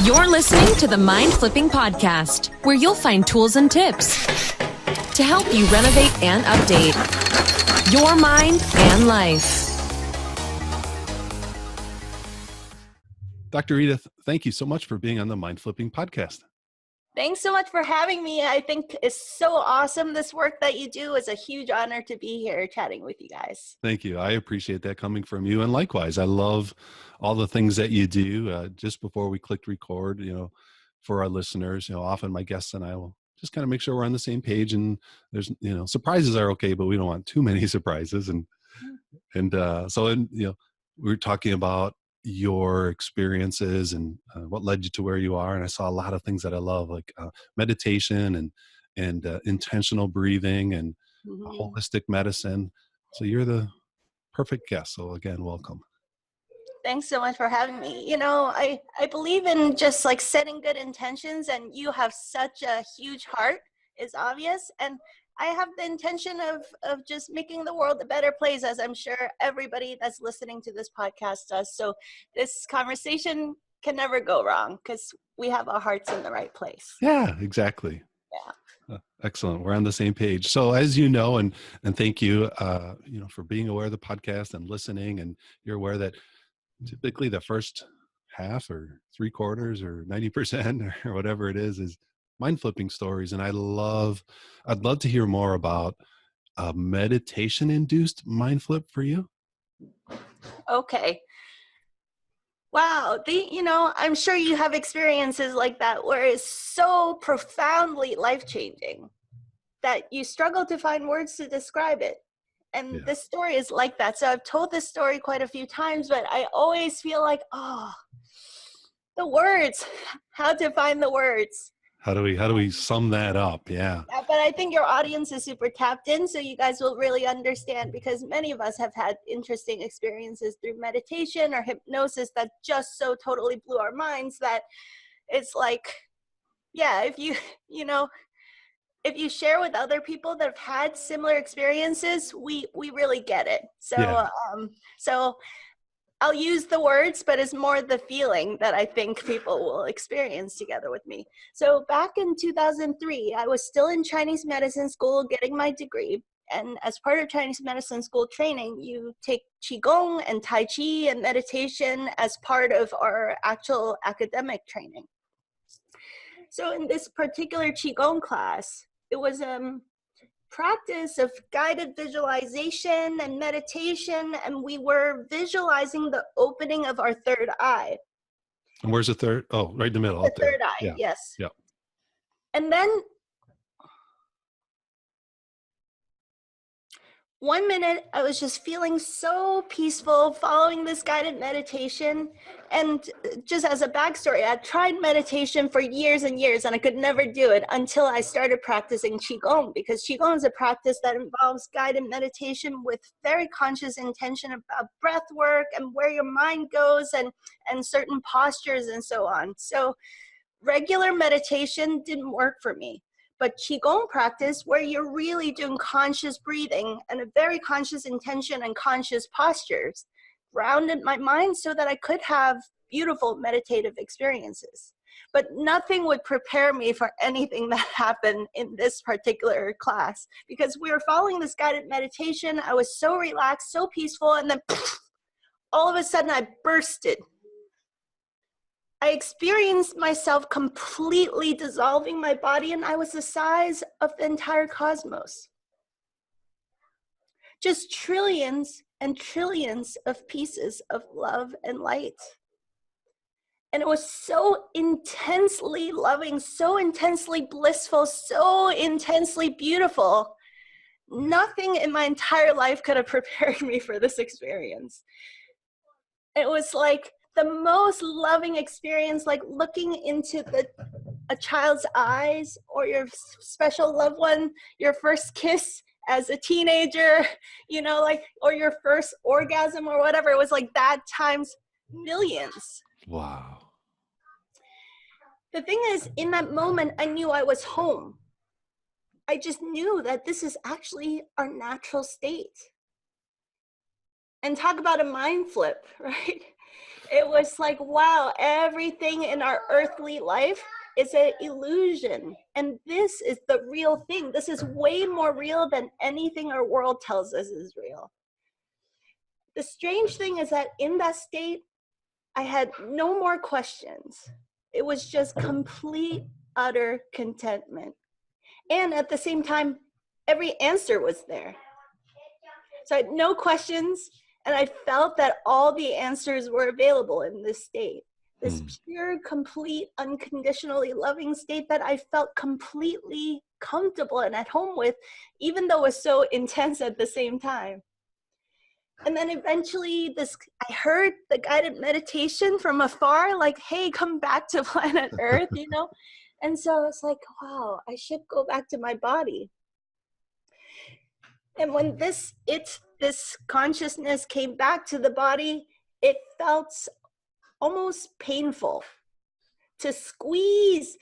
You're listening to the Mind Flipping Podcast, where you'll find tools and tips to help you renovate and update your mind and life. Dr. Edith, thank you so much for being on the Mind Flipping Podcast. Thanks so much for having me. I think it's so awesome, this work that you do. It's a huge honor to be here chatting with you guys. Thank you. I appreciate that coming from you. And likewise, I love all the things that you do. Just before we clicked record, for our listeners, often my guests and I will just kind of make sure we're on the same page, and there's, surprises are okay, but we don't want too many surprises. So we were talking about your experiences and what led you to where you are. And I saw a lot of things that I love, like meditation and intentional breathing and holistic medicine. So you're the perfect guest. So again, welcome. Thanks so much for having me. I believe in just like setting good intentions, and you have such a huge heart, is obvious. And I have the intention of just making the world a better place, as I'm sure everybody that's listening to this podcast does. So this conversation can never go wrong because we have our hearts in the right place. Yeah, exactly. Yeah. Excellent. We're on the same page. So as you know, and thank you, for being aware of the podcast and listening, and you're aware that typically the first half or 3/4 or 90% or whatever it is mind flipping stories. And I'd love to hear more about meditation induced mind flip for you. Okay. Wow. I'm sure you have experiences like that where it's so profoundly life-changing that you struggle to find words to describe it. And This story is like that. So I've told this story quite a few times, but I always feel like, the words, how to find the words. How do we sum that up? Yeah. But I think your audience is super tapped in, so you guys will really understand, because many of us have had interesting experiences through meditation or hypnosis that just so totally blew our minds that it's like, if you share with other people that have had similar experiences, we really get it. So I'll use the words, but it's more the feeling that I think people will experience together with me. So back in 2003, I was still in Chinese medicine school getting my degree. And as part of Chinese medicine school training, you take Qigong and Tai Chi and meditation as part of our actual academic training. So in this particular Qigong class, it was practice of guided visualization and meditation, and we were visualizing the opening of our third eye. And where's the third? Oh, right in the middle. The third eye, yes. Yeah. And then 1 minute, I was just feeling so peaceful following this guided meditation. And just as a backstory, I tried meditation for years and years, and I could never do it until I started practicing Qigong, because Qigong is a practice that involves guided meditation with very conscious intention about breath work and where your mind goes and certain postures and so on. So regular meditation didn't work for me. But Qigong practice, where you're really doing conscious breathing and a very conscious intention and conscious postures, grounded my mind so that I could have beautiful meditative experiences. But nothing would prepare me for anything that happened in this particular class, because we were following this guided meditation. I was so relaxed, so peaceful, and then all of a sudden I bursted. I experienced myself completely dissolving my body, and I was the size of the entire cosmos. Just trillions and trillions of pieces of love and light. And it was so intensely loving, so intensely blissful, so intensely beautiful. Nothing in my entire life could have prepared me for this experience. It was like the most loving experience, like looking into a child's eyes, or your special loved one, your first kiss as a teenager, or your first orgasm or whatever. It was like that times millions. Wow. The thing is, in that moment, I knew I was home. I just knew that this is actually our natural state. And talk about a mind flip, right? It was like, wow, everything in our earthly life is an illusion. And this is the real thing. This is way more real than anything our world tells us is real. The strange thing is that in that state, I had no more questions. It was just complete, utter contentment. And at the same time, every answer was there. So I had no questions, and I felt that all the answers were available in this state. This pure, complete, unconditionally loving state that I felt completely comfortable and at home with, even though it was so intense at the same time. And then eventually I heard the guided meditation from afar, like, hey, come back to planet Earth, you know? And so I was like, wow, I should go back to my body. And when this consciousness came back to the body, it felt almost painful to squeeze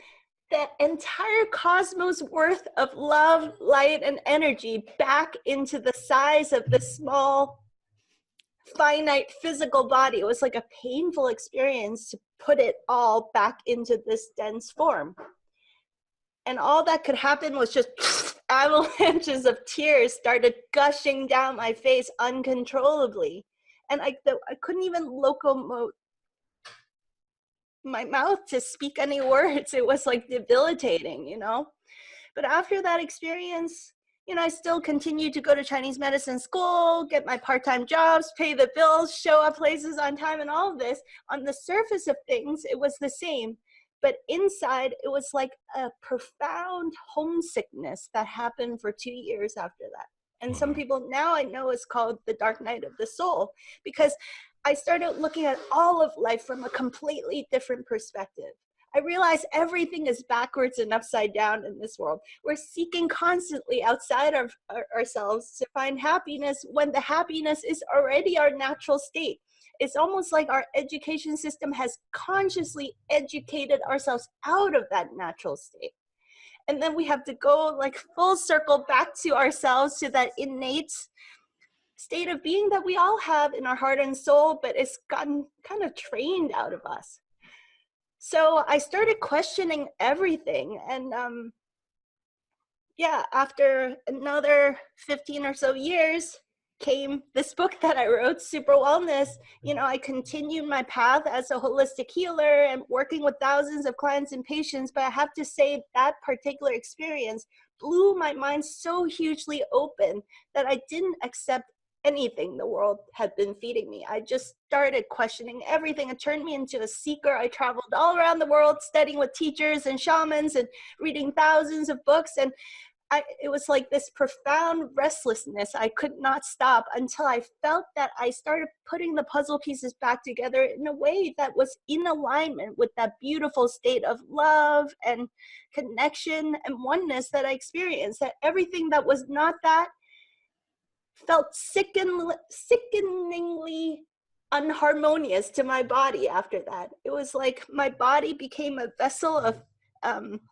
the entire cosmos worth of love, light, and energy back into the size of the small, finite physical body. It was like a painful experience to put it all back into this dense form. And all that could happen was just avalanches of tears started gushing down my face uncontrollably. And I couldn't even locomote my mouth to speak any words. It was like debilitating, you know? But after that experience, you know, I still continued to go to Chinese medicine school, get my part-time jobs, pay the bills, show up places on time, and all of this. On the surface of things, it was the same. But inside, it was like a profound homesickness that happened for 2 years after that. And some people now I know is called the dark night of the soul, because I started looking at all of life from a completely different perspective. I realized everything is backwards and upside down in this world. We're seeking constantly outside of ourselves to find happiness when the happiness is already our natural state. It's almost like our education system has consciously educated ourselves out of that natural state. And then we have to go like full circle back to ourselves, to that innate state of being that we all have in our heart and soul, but it's gotten kind of trained out of us. So I started questioning everything. And after another 15 or so years came this book that I wrote, Super Wellness. You know, I continued my path as a holistic healer and working with thousands of clients and patients. But I have to say that particular experience blew my mind so hugely open that I didn't accept anything the world had been feeding me. I just started questioning everything. It turned me into a seeker. I traveled all around the world studying with teachers and shamans and reading thousands of books. And it was like this profound restlessness. I could not stop until I felt that I started putting the puzzle pieces back together in a way that was in alignment with that beautiful state of love and connection and oneness that I experienced. That everything that was not that felt sickeningly unharmonious to my body after that. It was like my body became a vessel of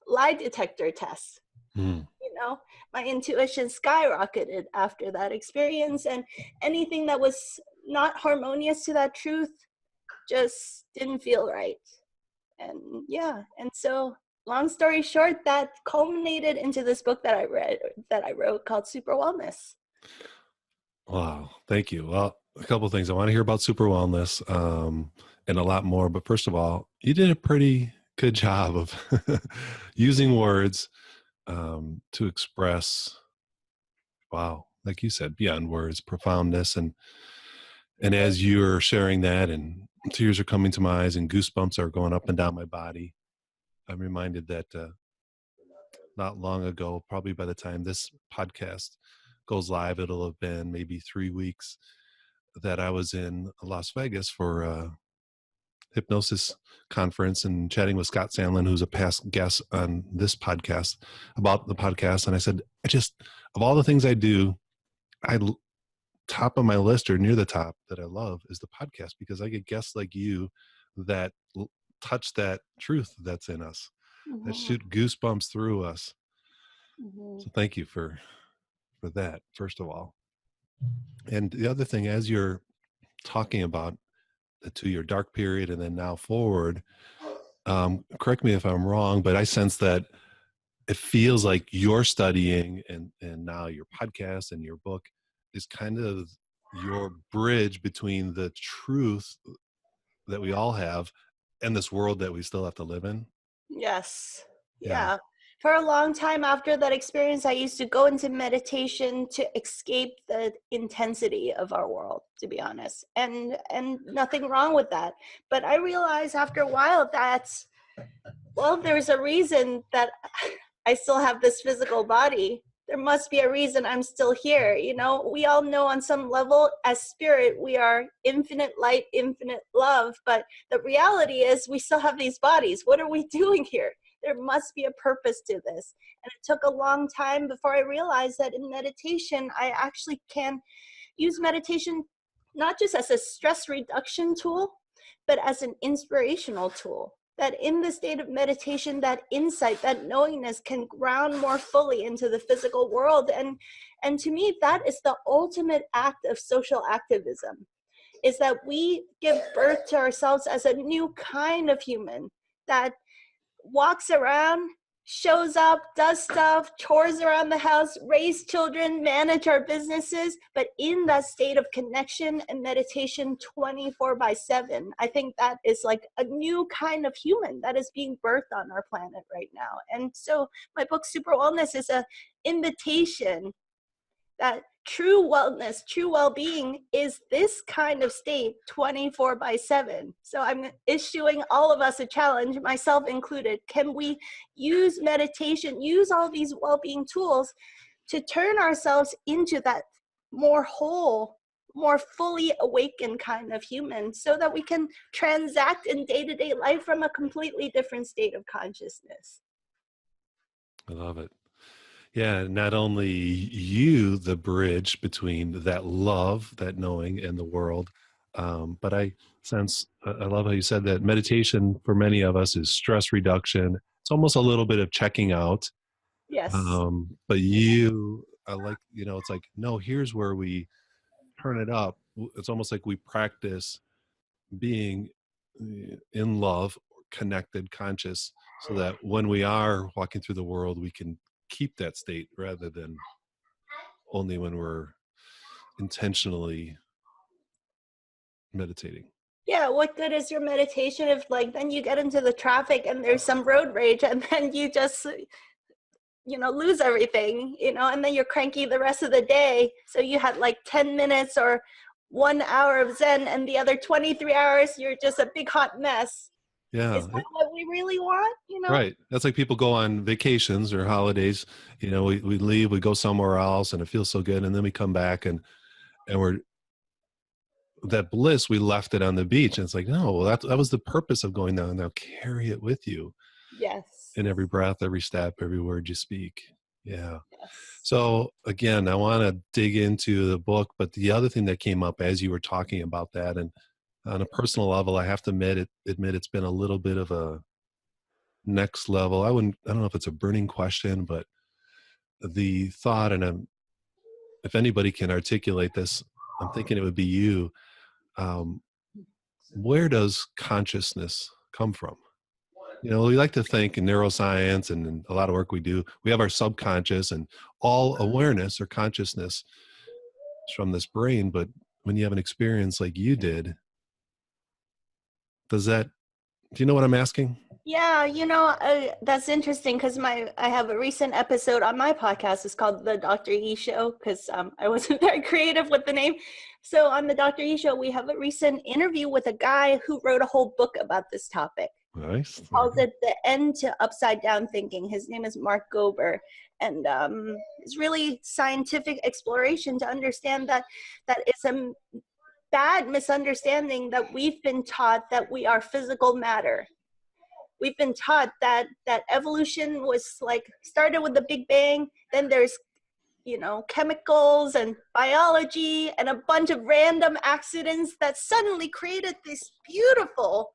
lie detector tests. You know, my intuition skyrocketed after that experience, and anything that was not harmonious to that truth just didn't feel right. And and so long story short, that culminated into this book that I wrote called Super Wellness. Wow. Thank you. Well, a couple of things. I want to hear about Super Wellness and a lot more. But first of all, you did a pretty good job of using words to express, wow, like you said, beyond words, profoundness. And as you're sharing that, and tears are coming to my eyes and goosebumps are going up and down my body, I'm reminded that not long ago, probably by the time this podcast goes live, it'll have been maybe 3 weeks, that I was in Las Vegas for a hypnosis conference and chatting with Scott Sandlin, who's a past guest on this podcast, about the podcast. And I said, of all the things I do, top of my list, or near the top, that I love is the podcast, because I get guests like you that touch that truth that's in us, that shoot goosebumps through us. So thank you for that, first of all. And the other thing, as you're talking about the 2-year dark period and then now forward. Correct me if I'm wrong, but I sense that it feels like you're studying and now your podcast and your book is kind of your bridge between the truth that we all have and this world that we still have to live in. Yes. Yeah. Yeah. For a long time after that experience, I used to go into meditation to escape the intensity of our world, to be honest. And nothing wrong with that. But I realized after a while that, well, there's a reason that I still have this physical body. There must be a reason I'm still here. You know, we all know on some level as spirit, we are infinite light, infinite love. But the reality is we still have these bodies. What are we doing here? There must be a purpose to this. And it took a long time before I realized that in meditation, I actually can use meditation not just as a stress reduction tool, but as an inspirational tool. That in the state of meditation, that insight, that knowingness can ground more fully into the physical world. And to me, that is the ultimate act of social activism, is that we give birth to ourselves as a new kind of human that walks around, shows up, does stuff, chores around the house, raise children, manage our businesses, but in that state of connection and meditation 24/7. I think that is like a new kind of human that is being birthed on our planet right now. And so my book, Super Wellness, is an invitation that true wellness, true well-being is this kind of state 24/7. So I'm issuing all of us a challenge, myself included. Can we use meditation, use all these well-being tools to turn ourselves into that more whole, more fully awakened kind of human, so that we can transact in day-to-day life from a completely different state of consciousness? I love it. Yeah, not only you, the bridge between that love, that knowing, and the world, but I sense, I love how you said that meditation for many of us is stress reduction. It's almost a little bit of checking out. Yes. But you, I like, it's like, no, here's where we turn it up. It's almost like we practice being in love, connected, conscious, so that when we are walking through the world, we can keep that state rather than only when we're intentionally meditating. Yeah, what good is your meditation if like then you get into the traffic and there's some road rage and then you just lose everything, and then you're cranky the rest of the day. So you had like 10 minutes or 1 hour of Zen and the other 23 hours you're just a big hot mess. Yeah. Is that what we really want? Right. That's like people go on vacations or holidays, we leave, we go somewhere else and it feels so good. And then we come back and we're, that bliss, we left it on the beach. And it's like, no, well, that was the purpose of going down. Now carry it with you. Yes. In every breath, every step, every word you speak. Yeah. Yes. So again, I want to dig into the book, but the other thing that came up as you were talking about that, and on a personal level, I have to admit it's been a little bit of a next level. I don't know if it's a burning question, but the thought, and if anybody can articulate this, I'm thinking it would be you. Where does consciousness come from? We like to think in neuroscience and in a lot of work we do, we have our subconscious, and all awareness or consciousness is from this brain. But when you have an experience like you did, do you know what I'm asking? Yeah, that's interesting because I have a recent episode on my podcast. It's called The Dr. E Show because I wasn't very creative with the name. So on The Dr. E Show, we have a recent interview with a guy who wrote a whole book about this topic. Nice. He calls it The End to Upside Down Thinking. His name is Mark Gober. And it's really scientific exploration to understand that it's a bad misunderstanding that we've been taught that we are physical matter. We've been taught that evolution was like started with the Big Bang, then there's chemicals and biology and a bunch of random accidents that suddenly created this beautiful,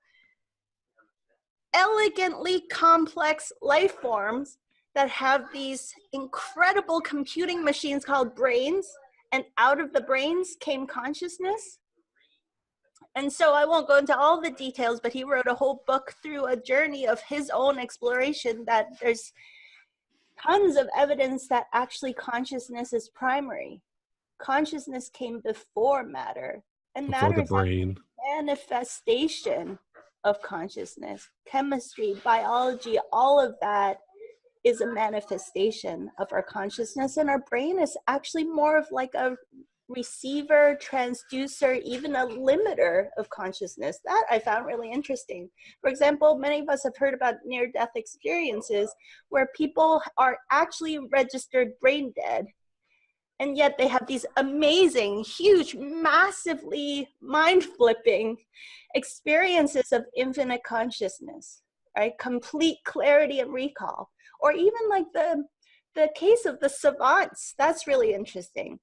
elegantly complex life forms that have these incredible computing machines called brains, and out of the brains came consciousness. And so I won't go into all the details, but he wrote a whole book through a journey of his own exploration that there's tons of evidence that actually consciousness is primary. Consciousness came before matter, and Before matter the is actually brain. a manifestation of consciousness. Chemistry, biology, all of that is a manifestation of our consciousness, and our brain is actually more of like a receiver, transducer, even a limiter of consciousness. That I found really interesting. For example, many of us have heard about near-death experiences where people are actually registered brain dead, and yet they have these amazing, huge, massively mind-flipping experiences of infinite consciousness, right? Complete clarity and recall. Or even like the case of the savants, that's really interesting,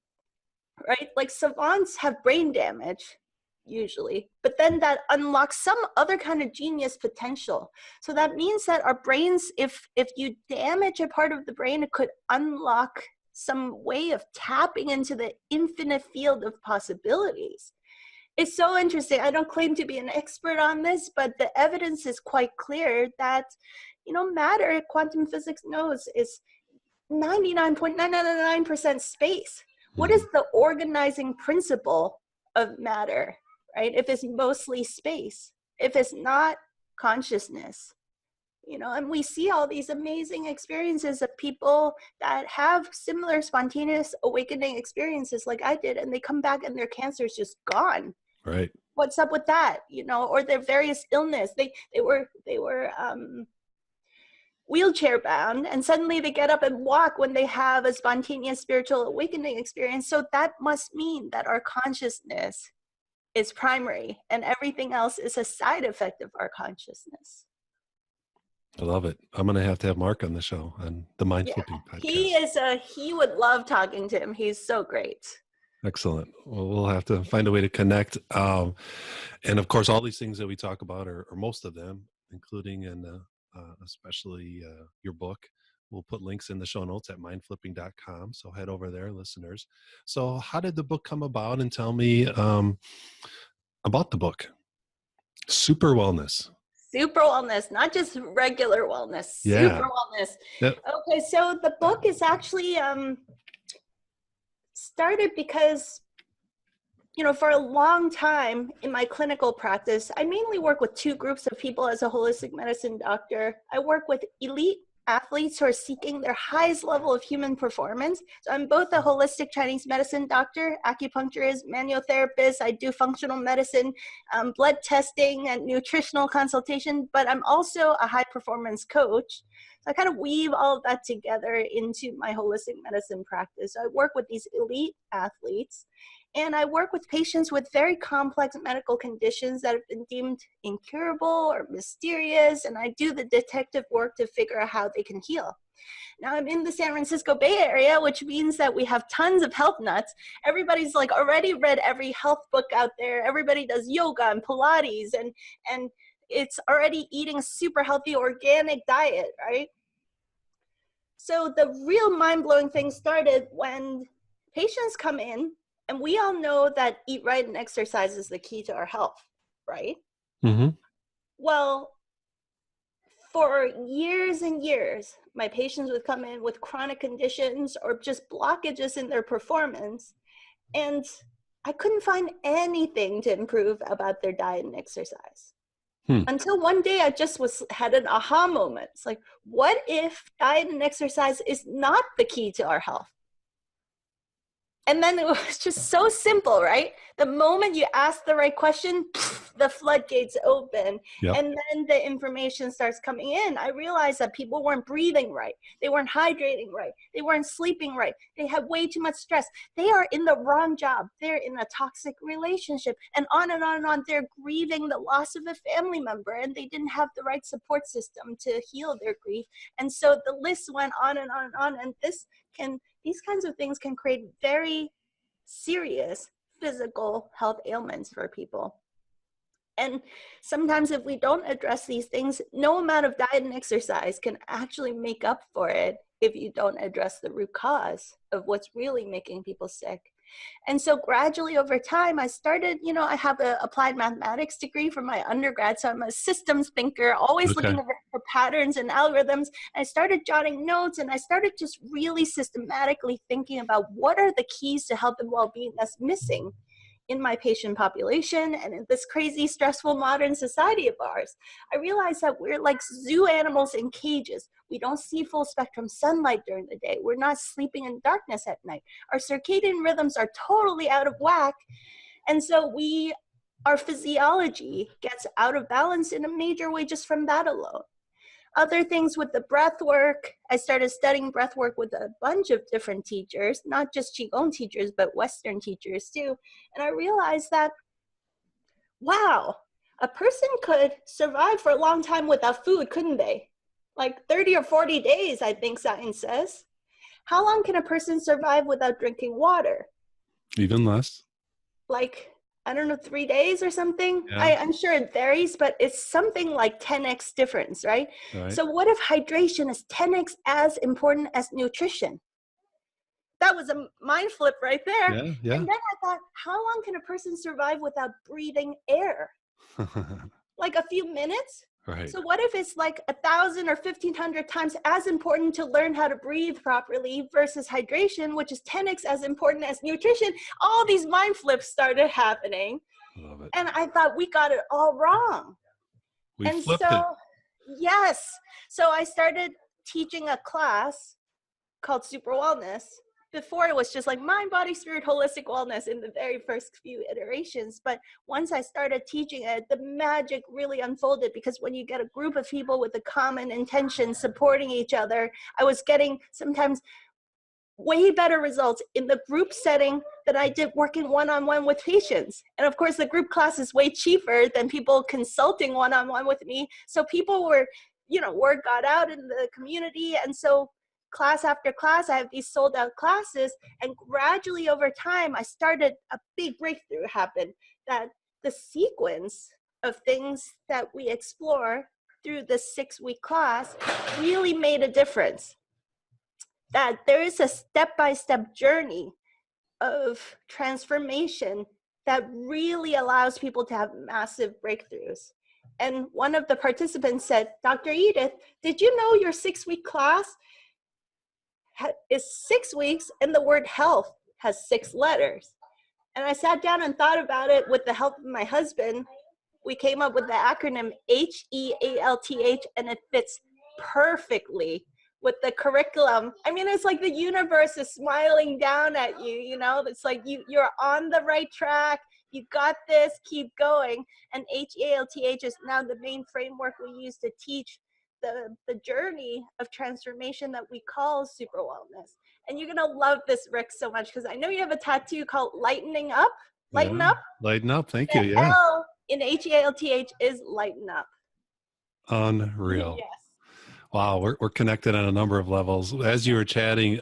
right? Like savants have brain damage usually, but then that unlocks some other kind of genius potential. So that means that our brains, if you damage a part of the brain, it could unlock some way of tapping into the infinite field of possibilities. It's so interesting. I don't claim to be an expert on this, but the evidence is quite clear that, matter, quantum physics knows, is 99.999% space. What is the organizing principle of matter, right? If it's mostly space, if it's not consciousness, and we see all these amazing experiences of people that have similar spontaneous awakening experiences like I did, and they come back and their cancer is just gone. Right. What's up with that? Or their various illness. They were wheelchair bound, and suddenly they get up and walk when they have a spontaneous spiritual awakening experience. So that must mean that our consciousness is primary and everything else is a side effect of our consciousness. I love it. I'm going to have Mark on the show, on the Mind Flipping podcast. He would love talking to him. He's so great. Excellent. Well, we'll have to find a way to connect. And of course, all these things that we talk about, or most of them, including and especially your book, we'll put links in the show notes at mindflipping.com. So head over there, listeners. So how did the book come about? And tell me about the book. Super Wellness. Super wellness, not just regular wellness. Yeah. Super wellness. Yep. Okay, so the book is actually started because, for a long time in my clinical practice, I mainly work with two groups of people as a holistic medicine doctor. I work with elite athletes who are seeking their highest level of human performance. So I'm both a holistic Chinese medicine doctor, acupuncturist, manuotherapist. I do functional medicine, blood testing, and nutritional consultation, but I'm also a high performance coach. So I kind of weave all of that together into my holistic medicine practice. So I work with these elite athletes, and I work with patients with very complex medical conditions that have been deemed incurable or mysterious, and I do the detective work to figure out how they can heal. Now I'm in the San Francisco Bay Area, which means that we have tons of health nuts. Everybody's like already read every health book out there. Everybody does yoga and Pilates, and it's already eating a super healthy organic diet, right? So the real mind-blowing thing started when patients come in, and we all know that eat right and exercise is the key to our health, right? Mm-hmm. Well, for years and years, my patients would come in with chronic conditions or just blockages in their performance, and I couldn't find anything to improve about their diet and exercise. Until one day I just had an aha moment. It's like, what if diet and exercise is not the key to our health? And then it was just so simple, right? The moment you ask the right question, the floodgates open. Yep. And then the information starts coming in. I realized that people weren't breathing right. They weren't hydrating right. They weren't sleeping right. They had way too much stress. They are in the wrong job. They're in a toxic relationship, and on and on and on. They're grieving the loss of a family member, and they didn't have the right support system to heal their grief. And so the list went on and on and on. And these kinds of things can create very serious physical health ailments for people. And sometimes if we don't address these things, no amount of diet and exercise can actually make up for it if you don't address the root cause of what's really making people sick. And so gradually over time, I started, I have an applied mathematics degree from my undergrad. So I'm a systems thinker, always Okay. looking for patterns and algorithms. I started jotting notes, and I started just really systematically thinking about what are the keys to health and well-being that's missing in my patient population and in this crazy, stressful modern society of ours. I realized that we're like zoo animals in cages. We don't see full spectrum sunlight during the day. We're not sleeping in darkness at night. Our circadian rhythms are totally out of whack. And so our physiology gets out of balance in a major way just from that alone. Other things with the breath work, I started studying breath work with a bunch of different teachers, not just Qigong teachers, but Western teachers too. And I realized that, wow, a person could survive for a long time without food, couldn't they? Like 30 or 40 days, I think science says. How long can a person survive without drinking water? Even less. Like, I don't know, 3 days or something. Yeah. I'm sure it varies, but it's something like 10x difference, right? Right. So what if hydration is 10x as important as nutrition? That was a mind flip right there. Yeah. Yeah. And then I thought, how long can a person survive without breathing air? Like a few minutes? Right. So what if it's like 1,000 or 1,500 times as important to learn how to breathe properly versus hydration, which is 10x as important as nutrition? All these mind flips started happening. Love it. And I thought we got it all wrong. We And flipped so, it. yes. So I started teaching a class called Super Wellness. Before it was just like mind, body, spirit, holistic wellness in the very first few iterations. But once I started teaching it, the magic really unfolded, because when you get a group of people with a common intention supporting each other, I was getting sometimes way better results in the group setting than I did working one-on-one with patients. And of course, the group class is way cheaper than people consulting one-on-one with me. So people were, word got out in the community. And so class after class, I have these sold out classes. And gradually over time, I started a big breakthrough happen, that the sequence of things that we explore through this 6-week class really made a difference. That there is a step-by-step journey of transformation that really allows people to have massive breakthroughs. And one of the participants said, Dr. Edith, did you know your 6-week class is 6 weeks and the word health has 6 letters? And I sat down and thought about it with the help of my husband. We came up with the acronym HEALTH, and it fits perfectly with the curriculum. I mean, it's like the universe is smiling down at you, it's like you're on the right track. You got this, keep going. And HEALTH is now the main framework we use to teach the journey of transformation that we call Super Wellness. And you're gonna love this, Rick, so much, because I know you have a tattoo called Lightening Up. Lighten Up? Lighten up. Thank The you. Yeah. L in HEALTH is lighten up. Unreal. Yes. Wow. We're connected on a number of levels. As you were chatting,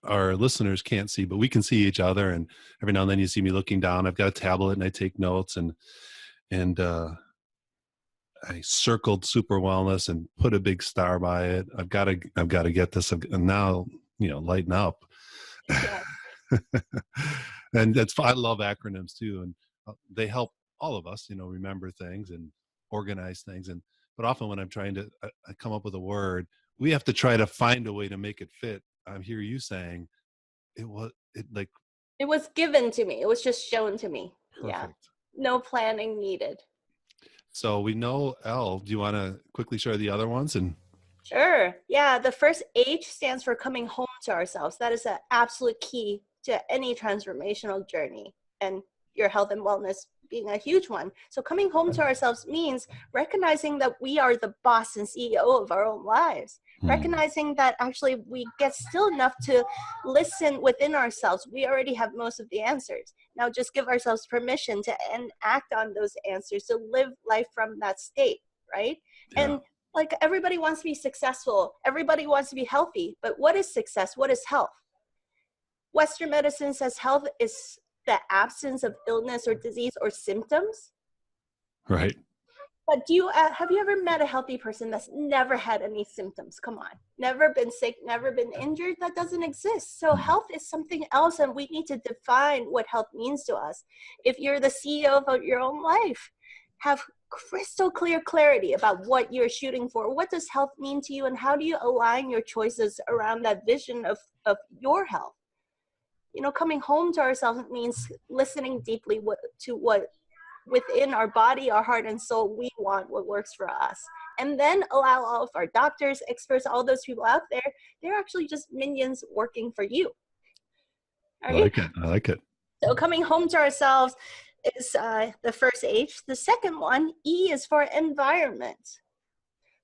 our listeners can't see, but we can see each other. And every now and then you see me looking down. I've got a tablet and I take notes, and I circled Super Wellness and put a big star by it. I've got to get this. And now, lighten up. Yes. And I love acronyms too. And they help all of us, remember things and organize things. But often when I'm trying to I come up with a word, we have to try to find a way to make it fit. I hear you saying it was given to me. It was just shown to me. perfect. Yeah. No planning needed. So we know L. Do you want to quickly share the other ones? And Sure. Yeah. The first H stands for coming home to ourselves. That is an absolute key to any transformational journey, and your health and wellness being a huge one. So coming home to ourselves means recognizing that we are the boss and CEO of our own lives. Recognizing that actually we get still enough to listen within ourselves. We already have most of the answers. Now just give ourselves permission to act on those answers, to live life from that state, right? Yeah. And like, everybody wants to be successful. Everybody wants to be healthy. But what is success? What is health? Western medicine says health is the absence of illness or disease or symptoms. right. But do you have you ever met a healthy person that's never had any symptoms? Come on, never been sick, never been injured. That doesn't exist. So health is something else, and we need to define what health means to us. If you're the CEO of your own life, have crystal clear clarity about what you're shooting for. What does health mean to you, and how do you align your choices around that vision of your health? You know, coming home to ourselves means listening deeply to what within our body, our heart, and soul we want, what works for us. And then allow all of our doctors, experts, all those people out there, they're actually just minions working for you. All right? I like it. So coming home to ourselves is the first H. The second one, E, is for environment.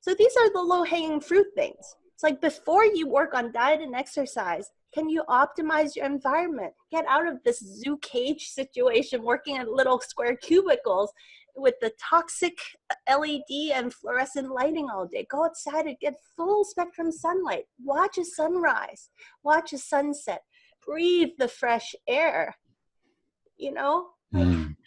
So these are the low-hanging fruit things. It's like before you work on diet and exercise, can you optimize your environment? Get out of this zoo cage situation, working in little square cubicles with the toxic LED and fluorescent lighting all day. Go outside and get full spectrum sunlight. Watch a sunrise. Watch a sunset. Breathe the fresh air. You know,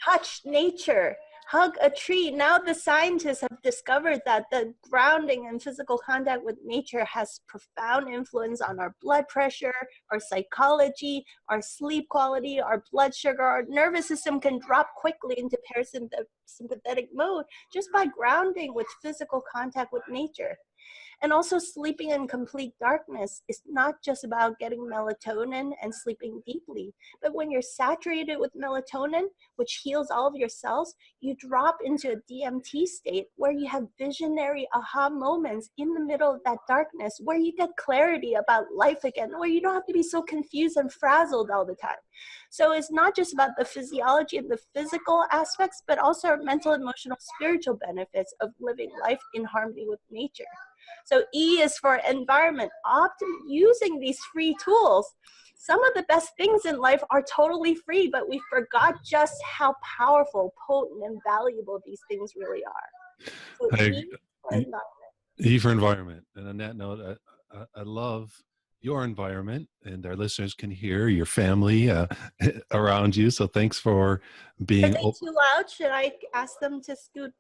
touch nature. Hug a tree. Now the scientists have discovered that the grounding and physical contact with nature has profound influence on our blood pressure, our psychology, our sleep quality, our blood sugar. Our nervous system can drop quickly into parasympathetic mode just by grounding with physical contact with nature. And also sleeping in complete darkness is not just about getting melatonin and sleeping deeply, but when you're saturated with melatonin, which heals all of your cells, you drop into a DMT state where you have visionary aha moments in the middle of that darkness, where you get clarity about life again, where you don't have to be so confused and frazzled all the time. So it's not just about the physiology and the physical aspects, but also our mental, emotional, spiritual benefits of living life in harmony with nature. So E is for environment, using these free tools. Some of the best things in life are totally free, but we forgot just how powerful, potent, and valuable these things really are. So E for environment. E for environment. And on that note, I love your environment, and our listeners can hear your family around you. So thanks for being. Are they too loud? Should I ask them to scoot?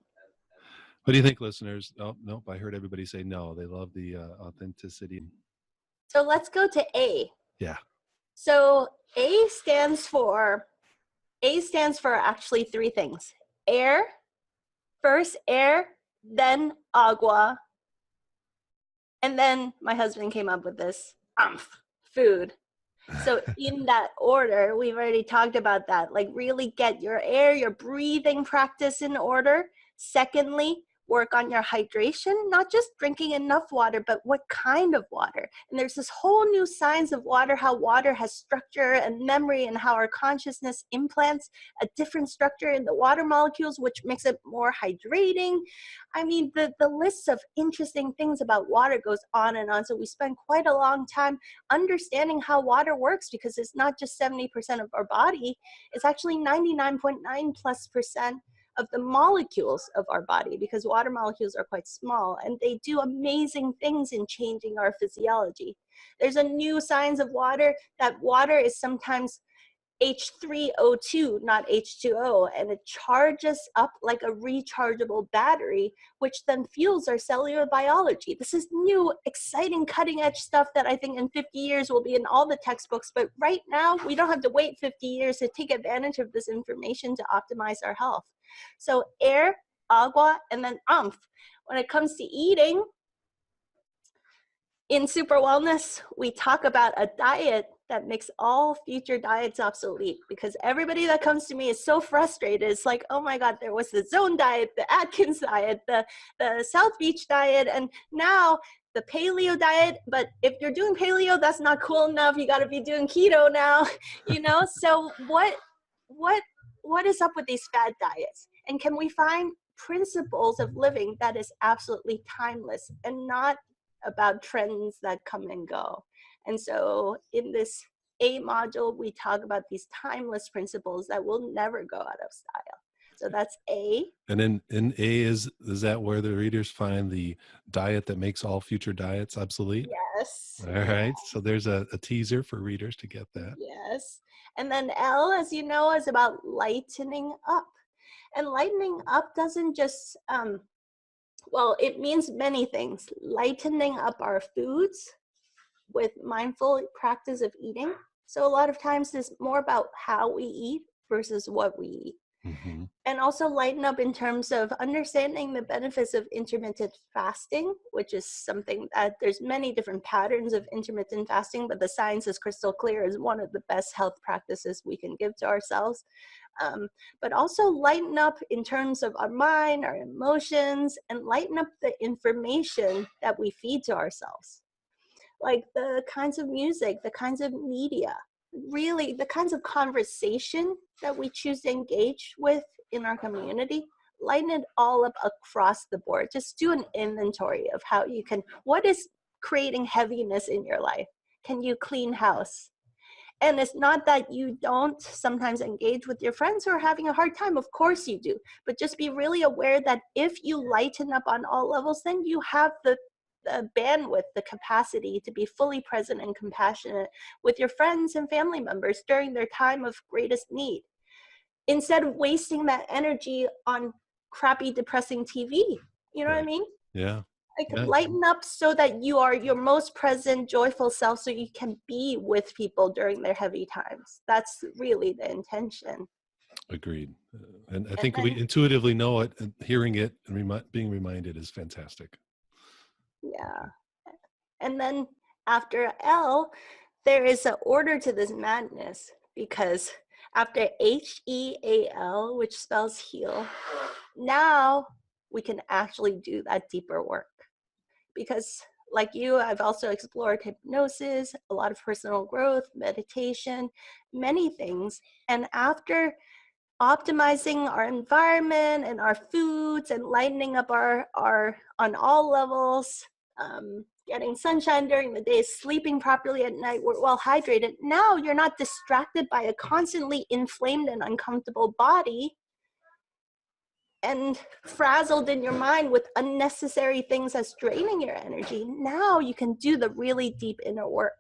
What do you think, listeners? Oh, nope. I heard everybody say no. They love the authenticity. So let's go to A. Yeah. So A stands for actually three things. Air, first air, then agua. And then my husband came up with this, food. So in that order, we've already talked about that. Like really get your air, your breathing practice in order. Secondly, work on your hydration, not just drinking enough water, but what kind of water. And there's this whole new science of water, how water has structure and memory, and how our consciousness implants a different structure in the water molecules, which makes it more hydrating. I mean, the list of interesting things about water goes on and on. So we spend quite a long time understanding how water works, because it's not just 70% of our body, it's actually 99.9+% of the molecules of our body, because water molecules are quite small and they do amazing things in changing our physiology. There's a new science of water, that water is sometimes H3O2, not H2O, and it charges up like a rechargeable battery, which then fuels our cellular biology. This is new, exciting, cutting-edge stuff that I think in 50 years will be in all the textbooks, but right now we don't have to wait 50 years to take advantage of this information to optimize our health. So air, agua, and then When it comes to eating, in Super Wellness, we talk about a diet that makes all future diets obsolete, because everybody that comes to me is so frustrated. It's like, oh my God, there was the Zone diet, the Atkins diet, the South Beach diet, and now the paleo diet. But if you're doing paleo, that's not cool enough. You got to be doing keto now, you know? So what is up with these fad diets? And can we find principles of living that is absolutely timeless and not about trends that come and go? And so in this A module, we talk about these timeless principles that will never go out of style. So that's A. And then in A is that where the readers find the diet that makes all future diets obsolete? Yes. All right. So there's a teaser for readers to get that. Yes. And then L, as you know, is about lightening up. And lightening up doesn't just, well, it means many things. Lightening up our foods with mindful practice of eating. So a lot of times it's more about how we eat versus what we eat. Mm-hmm. And also lighten up in terms of understanding the benefits of intermittent fasting, which is something that there's many different patterns of intermittent fasting, but the science is crystal clear is one of the best health practices we can give to ourselves. But also lighten up in terms of our mind, our emotions, and lighten up the information that we feed to ourselves. Like the kinds of music, the kinds of media, really the kinds of conversation that we choose to engage with in our community, lighten it all up across the board. Just do an inventory of how you can, what is creating heaviness in your life? Can you clean house? And it's not that you don't sometimes engage with your friends who are having a hard time. Of course you do. But just be really aware that if you lighten up on all levels, then you have the bandwidth, the capacity to be fully present and compassionate with your friends and family members during their time of greatest need, instead of wasting that energy on crappy, depressing TV. You know what I mean? Yeah. Like Yeah. lighten up so that you are your most present, joyful self, so you can be with people during their heavy times. That's really the intention. Agreed. And I And think then, we intuitively know it, and hearing it and being reminded is fantastic. yeah. And then after L, there is an order to this madness, because after HEAL, which spells heal, now we can actually do that deeper work. Because like you, I've also explored hypnosis, a lot of personal growth, meditation, many things. And after optimizing our environment and our foods and lightening up our on all levels, getting sunshine during the day, sleeping properly at night, we're well hydrated. Now you're not distracted by a constantly inflamed and uncomfortable body and frazzled in your mind with unnecessary things that's draining your energy. Now you can do the really deep inner work.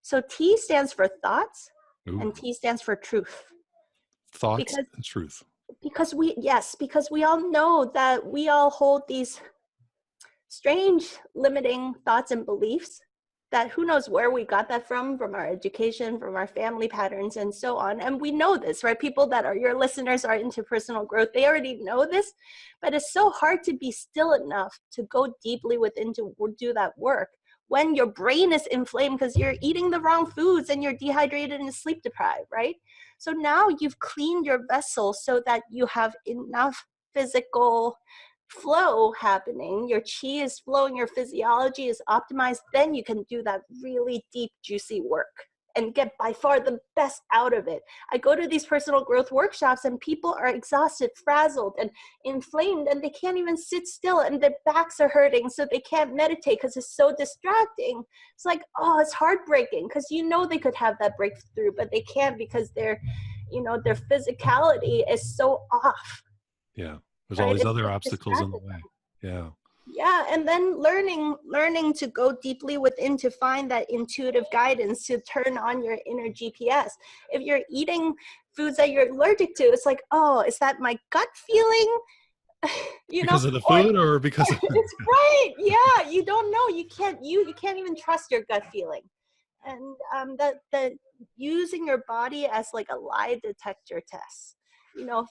So T stands for thoughts. Ooh. And T stands for truth. Thoughts and truth. Because we all know that we all hold these strange limiting thoughts and beliefs that who knows where we got that from our education, from our family patterns, and so on. And we know this, right? People that are your listeners are into personal growth. They already know this, but it's so hard to be still enough to go deeply within to do that work when your brain is inflamed because you're eating the wrong foods and you're dehydrated and sleep deprived, right? So now you've cleaned your vessel so that you have enough physical flow happening, your chi is flowing, your physiology is optimized, then you can do that really deep, juicy work and get by far the best out of it. I go to these personal growth workshops and people are exhausted, frazzled, and inflamed, and they can't even sit still, and their backs are hurting, so they can't meditate because it's so distracting. It's like, oh, it's heartbreaking because you know they could have that breakthrough, but they can't because their physicality is so off. Yeah. There's always It's other obstacles in the way. Yeah. Yeah, and then learning to go deeply within to find that intuitive guidance to turn on your inner GPS. If you're eating foods that you're allergic to, it's like, oh, is that my gut feeling? Because of the food or because of it's right. Yeah, you don't know. You can't even trust your gut feeling. And that using your body as like a lie detector test.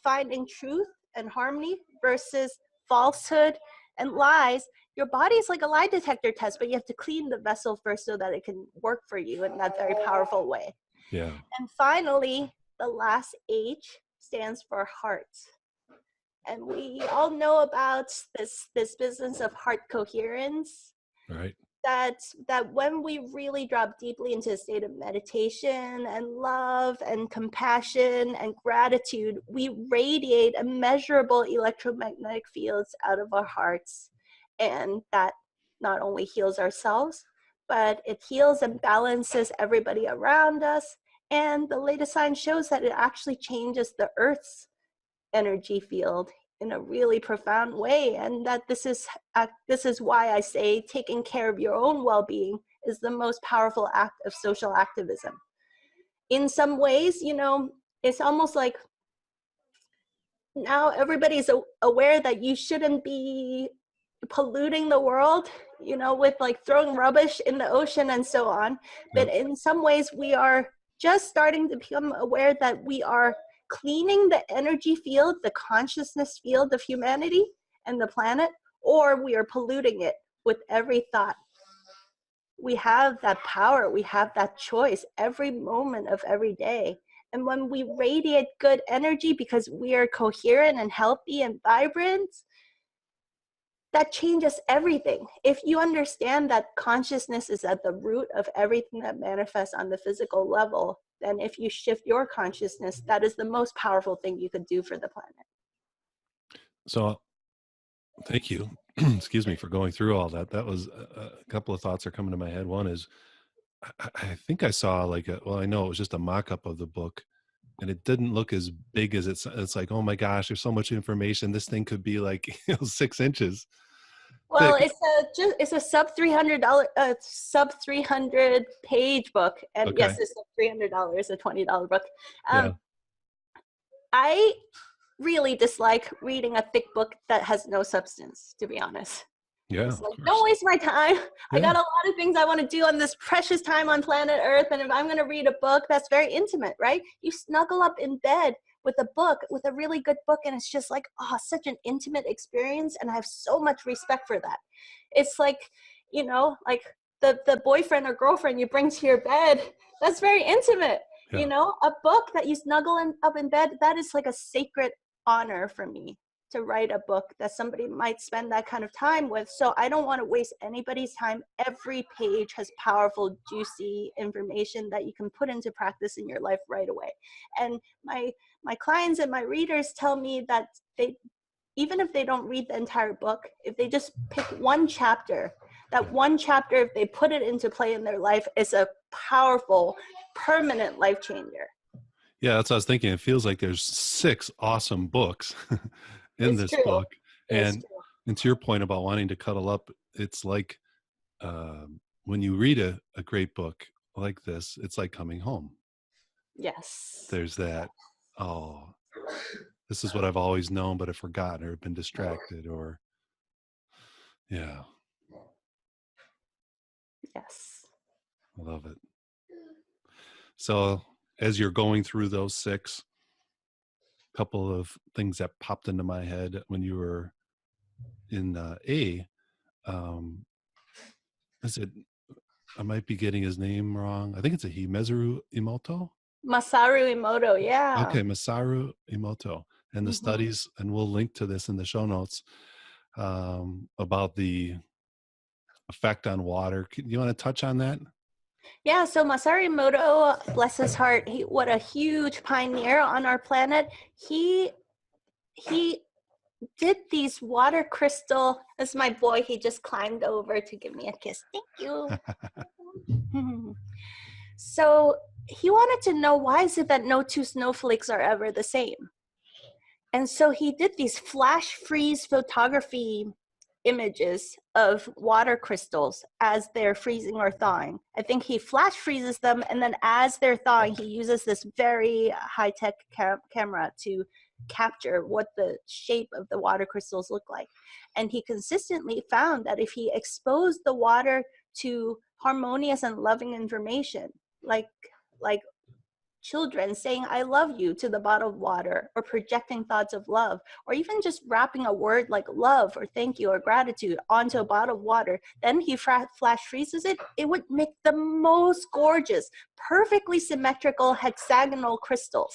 Finding truth and harmony versus falsehood and lies. Your body is like a lie detector test, but you have to clean the vessel first so that it can work for you in that very powerful way. Yeah. And finally, the last H stands for heart. And we all know about this business of heart coherence. Right. That when we really drop deeply into a state of meditation and love and compassion and gratitude, we radiate immeasurable electromagnetic fields out of our hearts. And that not only heals ourselves, but it heals and balances everybody around us. And the latest science shows that it actually changes the Earth's energy field in a really profound way, and that this is why I say taking care of your own well-being is the most powerful act of social activism. In some ways, it's almost like now everybody's aware that you shouldn't be polluting the world, with like throwing rubbish in the ocean and so on. But Yep. in some ways, we are just starting to become aware that we are cleaning the energy field, the consciousness field of humanity and the planet, or we are polluting it with every thought. We have that power, we have that choice every moment of every day. And when we radiate good energy because we are coherent and healthy and vibrant, that changes everything. If you understand that consciousness is at the root of everything that manifests on the physical level, then if you shift your consciousness, that is the most powerful thing you could do for the planet. So thank you. Excuse me for going through all that. That was a couple of thoughts are coming to my head. One is I think I saw like I know it was just a mock-up of the book, and it didn't look as big as it's like, oh my gosh, there's so much information. This thing could be like 6 inches Well, thick. it's a sub 300 page book, and Okay. yes, it's $300, a $20 book. Yeah. I really dislike reading a thick book that has no substance, to be honest. Yeah. It's like, don't waste my time. I got a lot of things I want to do on this precious time on planet Earth. And if I'm going to read a book that's very intimate, right? You snuggle up in bed with a book, with a really good book. And it's just like, oh, such an intimate experience. And I have so much respect for that. It's like, like the boyfriend or girlfriend you bring to your bed. That's very intimate. Yeah. A book that you snuggle up in bed, that is like a sacred honor for me, to write a book that somebody might spend that kind of time with. So I don't want to waste anybody's time. Every page has powerful, juicy information that you can put into practice in your life right away. And my clients and my readers tell me that even if they don't read the entire book, if they just pick one chapter, one chapter, if they put it into play in their life, is a powerful, permanent life changer. Yeah, that's what I was thinking. It feels like there's 6 awesome books in It's this true. book. It's And true. and to your point about wanting to cuddle up, it's like when you read a great book like this, it's like coming home. Yes. There's that, oh, this is what I've always known, but I've forgotten or been distracted or, yeah, Yes. I love it. So as you're going through those 6, couple of things that popped into my head when you were in is it, I might be getting his name wrong. I think it's a he, Masaru Emoto. Masaru Emoto, yeah. Okay, Masaru Emoto, and the studies, and we'll link to this in the show notes, about the effect on water. You want to touch on that? Yeah, so Masaru Emoto, bless his heart, what a huge pioneer on our planet. He did these water crystal. This is my boy. He just climbed over to give me a kiss. Thank you. So he wanted to know, why is it that no two snowflakes are ever the same? And so he did these flash freeze photography images of water crystals as they're freezing or thawing. I think he flash freezes them, and then as they're thawing, he uses this very high-tech camera to capture what the shape of the water crystals look like. And he consistently found that if he exposed the water to harmonious and loving information, like children saying I love you to the bottle of water, or projecting thoughts of love, or even just wrapping a word like love or thank you or gratitude onto a bottle of water, then he flash freezes it, it would make the most gorgeous, perfectly symmetrical hexagonal crystals.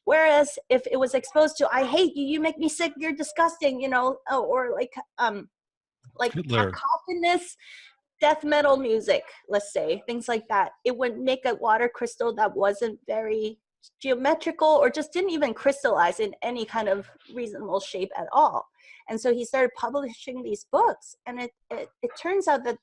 Whereas if it was exposed to I hate you, you make me sick, you're disgusting, or like cacophonous death metal music, let's say, things like that, it would make a water crystal that wasn't very geometrical, or just didn't even crystallize in any kind of reasonable shape at all. And so he started publishing these books, and it turns out that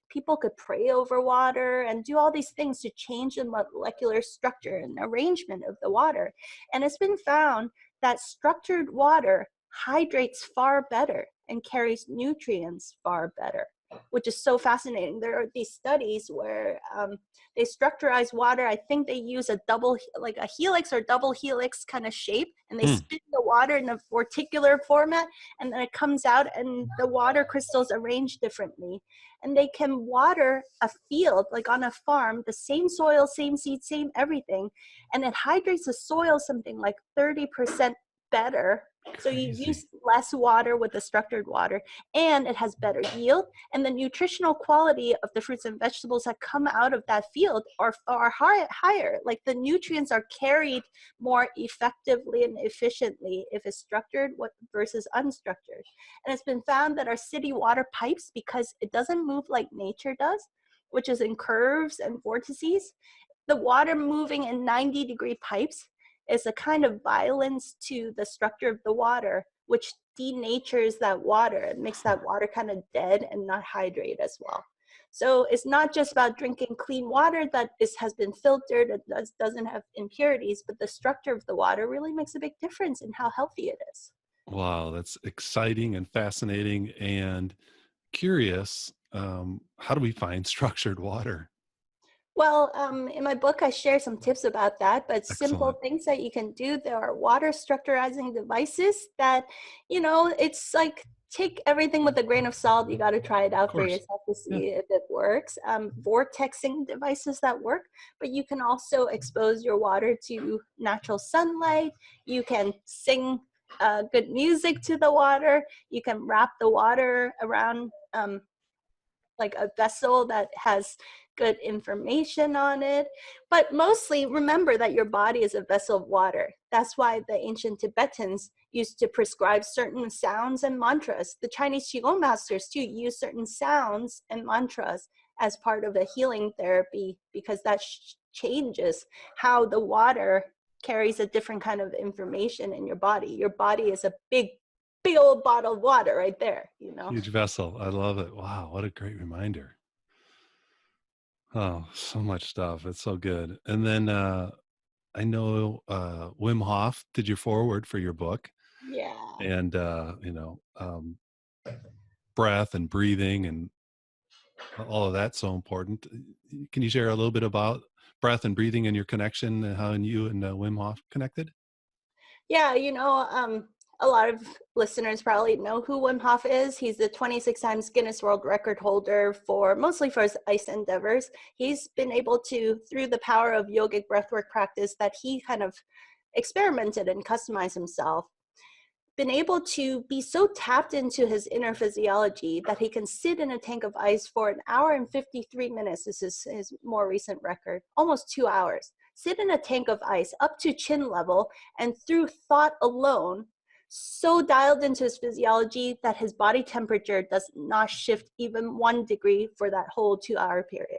people could pray over water and do all these things to change the molecular structure and arrangement of the water. And it's been found that structured water hydrates far better and carries nutrients far better. which is so fascinating. There are these studies where they structurize water. I think they use a like a helix or double helix kind of shape, and they spin the water in a vorticular format, and then it comes out and the water crystals arrange differently. And they can water a field, like on a farm, the same soil, same seed, same everything, and it hydrates the soil something like 30% better. So you use less water with the structured water, and it has better yield, and the nutritional quality of the fruits and vegetables that come out of that field are higher. Like the nutrients are carried more effectively and efficiently if it's structured versus unstructured. And it's been found that our city water pipes, because it doesn't move like nature does, which is in curves and vortices, the water moving in 90-degree pipes is a kind of violence to the structure of the water, which denatures that water. It makes that water kind of dead and not hydrate as well. So it's not just about drinking clean water that has been filtered and doesn't have impurities, but the structure of the water really makes a big difference in how healthy it is. Wow, that's exciting and fascinating and curious. How do we find structured water? Well, in my book, I share some tips about that, but simple Excellent. things that you can do. There are water structurizing devices that, it's like take everything with a grain of salt. You got to try it Of out for course. yourself to Yeah. see if it works. Vortexing devices that work, but you can also expose your water to natural sunlight. You can sing good music to the water. You can wrap the water around like a vessel that has good information on it. But mostly remember that your body is a vessel of water. That's why the ancient Tibetans used to prescribe certain sounds and mantras. The Chinese Qigong masters too use certain sounds and mantras as part of a healing therapy, because that changes how the water carries a different kind of information in your body. Your body is a big old bottle of water right there, Huge vessel. I love it. Wow, what a great reminder. Oh, so much stuff. It's so good. And then I know Wim Hof did your foreword for your book, Yeah. and breath and breathing and all of that's so important. Can you share a little bit about breath and breathing and your connection and how you and Wim Hof connected? Yeah, a lot of listeners probably know who Wim Hof is. He's the 26 times Guinness World Record holder mostly for his ice endeavors. He's been able to, through the power of yogic breathwork practice that he kind of experimented and customized himself, been able to be so tapped into his inner physiology that he can sit in a tank of ice for 1 hour and 53 minutes. This is his more recent record, almost 2 hours. Sit in a tank of ice up to chin level, and through thought alone, so dialed into his physiology that his body temperature does not shift even 1 degree for that whole 2-hour period.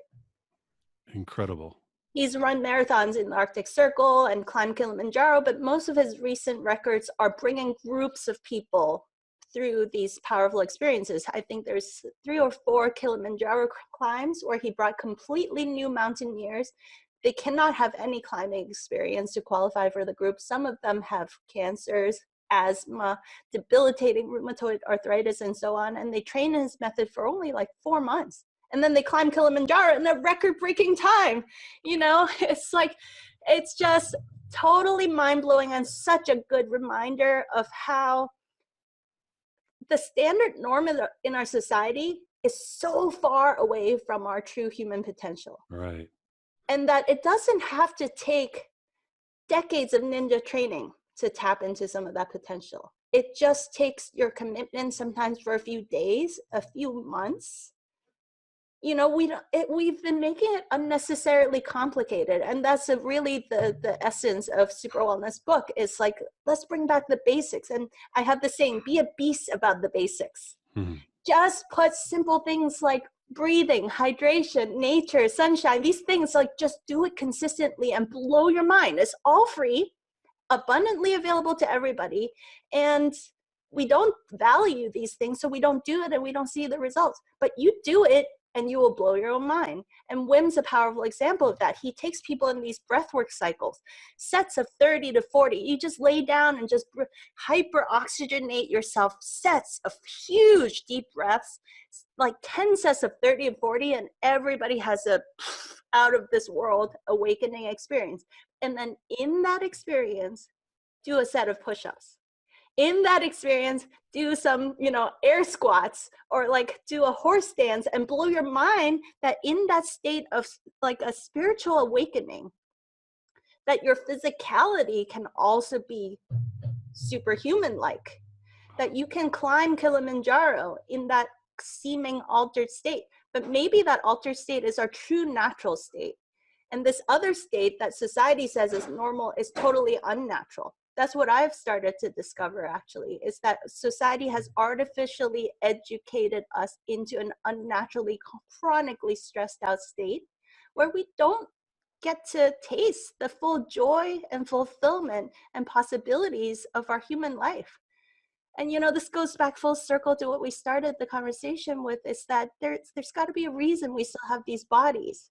Incredible. He's run marathons in the Arctic Circle and climbed Kilimanjaro, but most of his recent records are bringing groups of people through these powerful experiences. I think there's 3 or 4 Kilimanjaro climbs where he brought completely new mountaineers. They cannot have any climbing experience to qualify for the group. Some of them have cancers, asthma, debilitating rheumatoid arthritis, and so on. And they train in his method for only like 4 months. And then they climb Kilimanjaro in a record-breaking time. It's just totally mind-blowing and such a good reminder of how the standard norm in our society is so far away from our true human potential. Right. And that it doesn't have to take decades of ninja training to tap into some of that potential. It just takes your commitment, sometimes for a few days, a few months. We've been making it unnecessarily complicated, and that's really the essence of Super Wellness book. Is like, let's bring back the basics. And I have the saying, be a beast about the basics. Mm-hmm. Just put simple things like breathing, hydration, nature, sunshine, these things, like just do it consistently and blow your mind. It's all free, abundantly available to everybody, and we don't value these things, so we don't do it and we don't see the results. But you do it and you will blow your own mind. And Wim's a powerful example of that. He takes people in these breathwork cycles, sets of 30 to 40. You just lay down and just hyper oxygenate yourself, sets of huge deep breaths, like 10 sets of 30 and 40, and everybody has a out of this world awakening experience. And then in that experience, do a set of push-ups. In that experience, do some, air squats, or like do a horse dance, and blow your mind that in that state of like a spiritual awakening, that your physicality can also be superhuman-like, that you can climb Kilimanjaro in that seeming altered state. But maybe that altered state is our true natural state. And this other state that society says is normal is totally unnatural. That's what I've started to discover, actually, is that society has artificially educated us into an unnaturally, chronically stressed out state where we don't get to taste the full joy and fulfillment and possibilities of our human life. And, this goes back full circle to what we started the conversation with, is that there's got to be a reason we still have these bodies.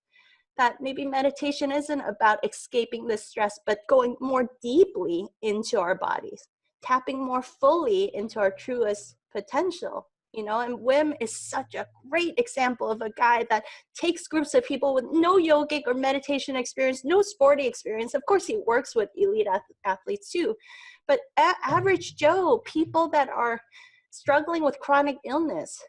That maybe meditation isn't about escaping the stress, but going more deeply into our bodies, tapping more fully into our truest potential, and Wim is such a great example of a guy that takes groups of people with no yogic or meditation experience, no sporty experience. Of course, he works with elite athletes too, but average Joe, people that are struggling with chronic illness,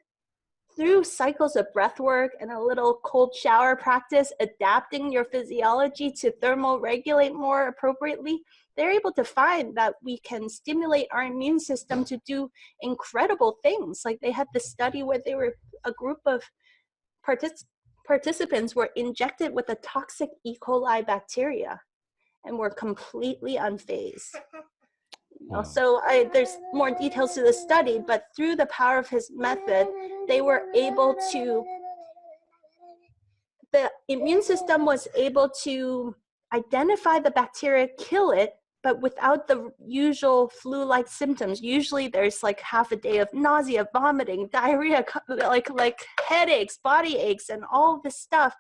through cycles of breath work and a little cold shower practice, adapting your physiology to thermoregulate more appropriately, they're able to find that we can stimulate our immune system to do incredible things. Like they had this study where a group of participants were injected with a toxic E. coli bacteria and were completely unfazed. Wow. So there's more details to the study, but through the power of his method, they were able to, the immune system was able to identify the bacteria, kill it, but without the usual flu-like symptoms. Usually there's like half a day of nausea, vomiting, diarrhea, like headaches, body aches, and all this stuff.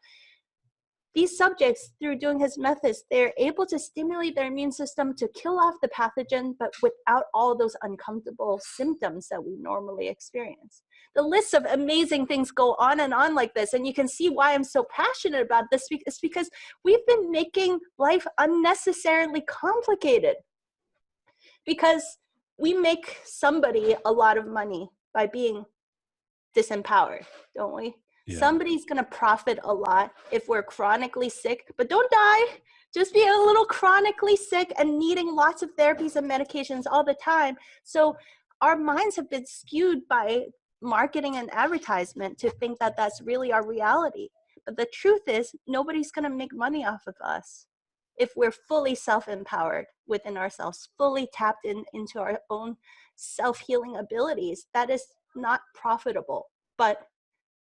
These subjects, through doing his methods, they're able to stimulate their immune system to kill off the pathogen, but without all those uncomfortable symptoms that we normally experience. The list of amazing things go on and on like this, and you can see why I'm so passionate about this. It's because we've been making life unnecessarily complicated. Because we make somebody a lot of money by being disempowered, don't we? Yeah. Somebody's going to profit a lot if we're chronically sick, but don't die. Just be a little chronically sick and needing lots of therapies and medications all the time. So our minds have been skewed by marketing and advertisement to think that that's really our reality. But the truth is, nobody's going to make money off of us if we're fully self-empowered within ourselves, fully tapped into our own self-healing abilities. That is not profitable. But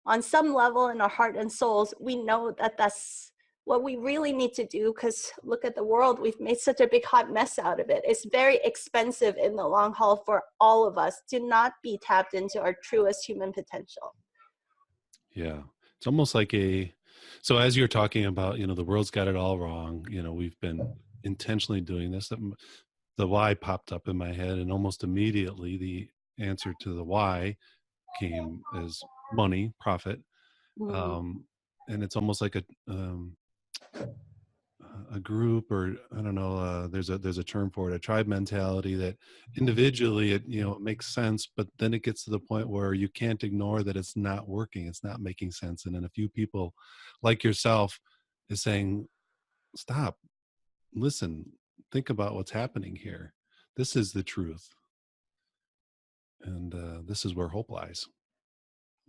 on some level in our heart and souls, we know that that's what we really need to do, because look at the world. We've made such a big hot mess out of it. It's very expensive in the long haul for all of us to not be tapped into our truest human potential. Yeah. It's almost like so as you're talking about, the world's got it all wrong. We've been intentionally doing this. The why popped up in my head, and almost immediately the answer to the why came as money, profit. And it's almost like a group, or I don't know, there's a term for it, a tribe mentality, that individually it makes sense, but then it gets to the point where you can't ignore that it's not working, it's not making sense. And then a few people like yourself is saying, stop, listen, think about what's happening here. This is the truth, and this is where hope lies.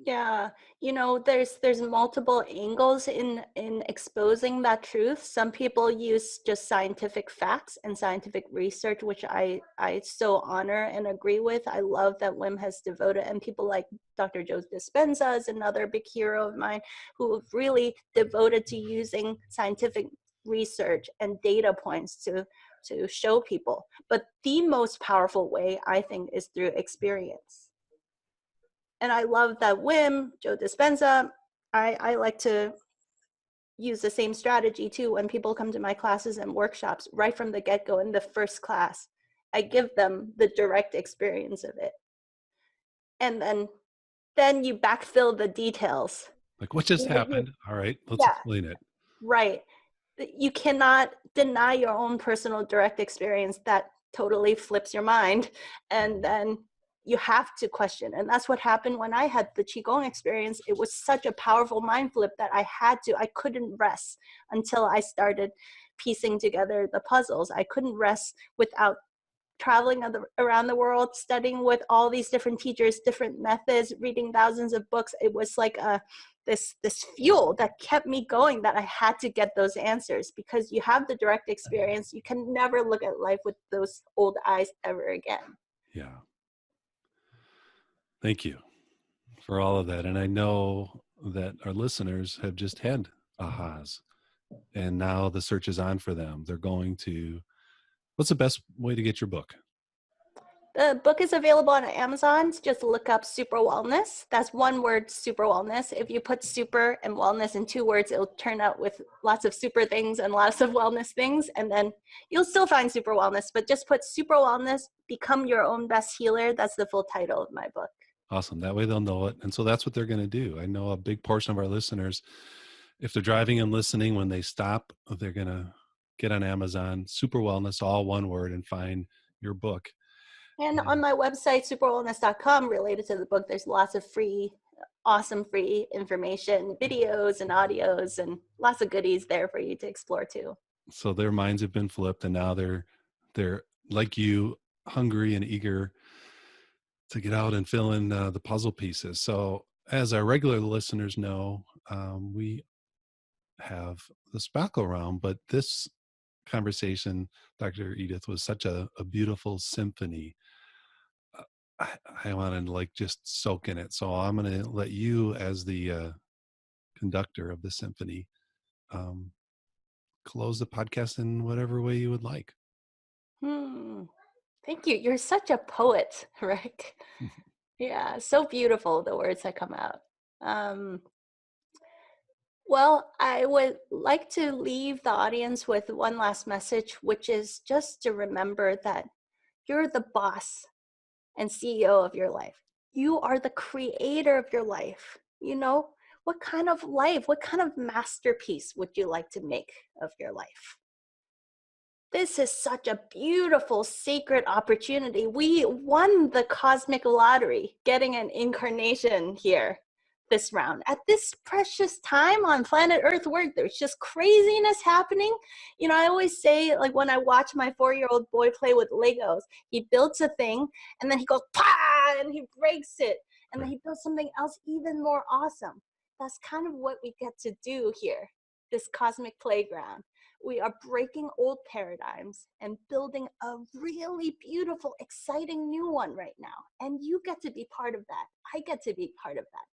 Yeah, there's multiple angles in exposing that truth. Some people use just scientific facts and scientific research, which I so honor and agree with. I love that Wim has devoted, and people like Dr. Joe Dispenza is another big hero of mine, who have really devoted to using scientific research and data points to show people. But the most powerful way, I think, is through experience. And I love that Wim, Joe Dispenza, I like to use the same strategy too when people come to my classes and workshops. Right from the get-go in the first class, I give them the direct experience of it, and then you backfill the details. Like, what just You- happened? All right, let's yeah, explain it. right. You cannot deny your own personal direct experience. That totally flips your mind, and then you have to question. And that's what happened when I had the qigong experience. It was such a powerful mind flip that I couldn't rest until I started piecing together the puzzles. I couldn't rest without traveling around the world, studying with all these different teachers, different methods, reading thousands of books. It was like this fuel that kept me going, that I had to get those answers, because you have the direct experience. You can never look at life with those old eyes ever again. Yeah. Thank you for all of that. And I know that our listeners have just had ahas, and now the search is on for them. They're going to, what's the best way to get your book? The book is available on Amazon. Just look up Super Wellness. That's one word, Super Wellness. If you put super and wellness in 2 words, it'll turn out with lots of super things and lots of wellness things. And then you'll still find Super Wellness, but just put Super Wellness, Become Your Own Best Healer. That's the full title of my book. Awesome. That way they'll know it. And so that's what they're going to do. I know a big portion of our listeners, if they're driving and listening, when they stop, they're going to get on Amazon, Super Wellness, all one word, and find your book. And on my website, superwellness.com, related to the book, there's lots of awesome free information, videos and audios, and lots of goodies there for you to explore too. So their minds have been flipped, and now they're like you, hungry and eager to get out and fill in the puzzle pieces. So as our regular listeners know, we have the spackle round, but this conversation, Dr. Edith, was such a beautiful symphony. I want to like just soak in it. So I'm going to let you, as the conductor of the symphony, close the podcast in whatever way you would like. Thank you. You're such a poet, Rick. Yeah, so beautiful, the words that come out. Well, I would like to leave the audience with one last message, which is just to remember that you're the boss and CEO of your life. You are the creator of your life. You know, what kind of life, what kind of masterpiece would you like to make of your life? This is such a beautiful, sacred opportunity. We won the cosmic lottery, getting an incarnation here this round. At this precious time on planet Earth, where there's just craziness happening. You know, I always say, like when I watch my 4-year-old boy play with Legos, he builds a thing and then he goes, "Pah!" and he breaks it. And then he builds something else even more awesome. That's kind of what we get to do here, this cosmic playground. We are breaking old paradigms and building a really beautiful, exciting new one right now. And you get to be part of that. I get to be part of that.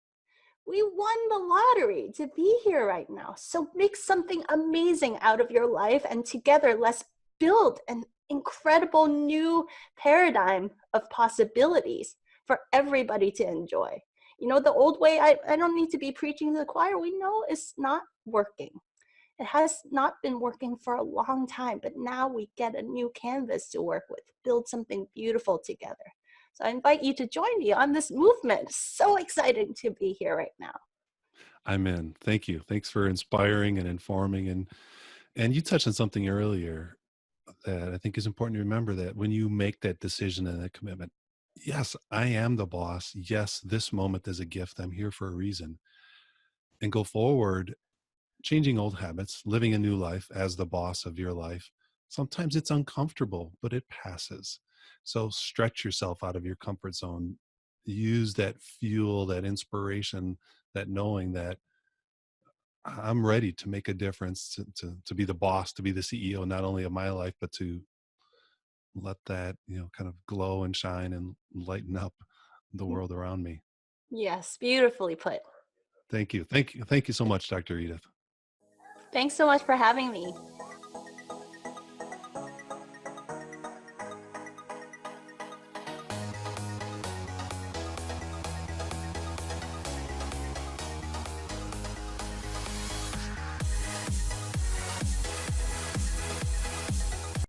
We won the lottery to be here right now. So make something amazing out of your life, and together let's build an incredible new paradigm of possibilities for everybody to enjoy. You know, the old way, I don't need to be preaching to the choir. We know it's not working. It has not been working for a long time, but now we get a new canvas to work with, build something beautiful together. So I invite you to join me on this movement. So exciting to be here right now. I'm in. Thank you. Thanks for inspiring and informing. And you touched on something earlier that I think is important to remember, that when you make that decision and that commitment, yes, I am the boss. Yes, this moment is a gift. I'm here for a reason. And go forward, changing old habits, living a new life as the boss of your life. Sometimes it's uncomfortable, but it passes. So stretch yourself out of your comfort zone. Use that fuel, that inspiration, that knowing that I'm ready to make a difference, to be the boss, to be the CEO, not only of my life, but to let that, kind of glow and shine and lighten up the world around me. Yes, beautifully put. Thank you. Thank you. Thank you so much, Dr. Edith. Thanks so much for having me.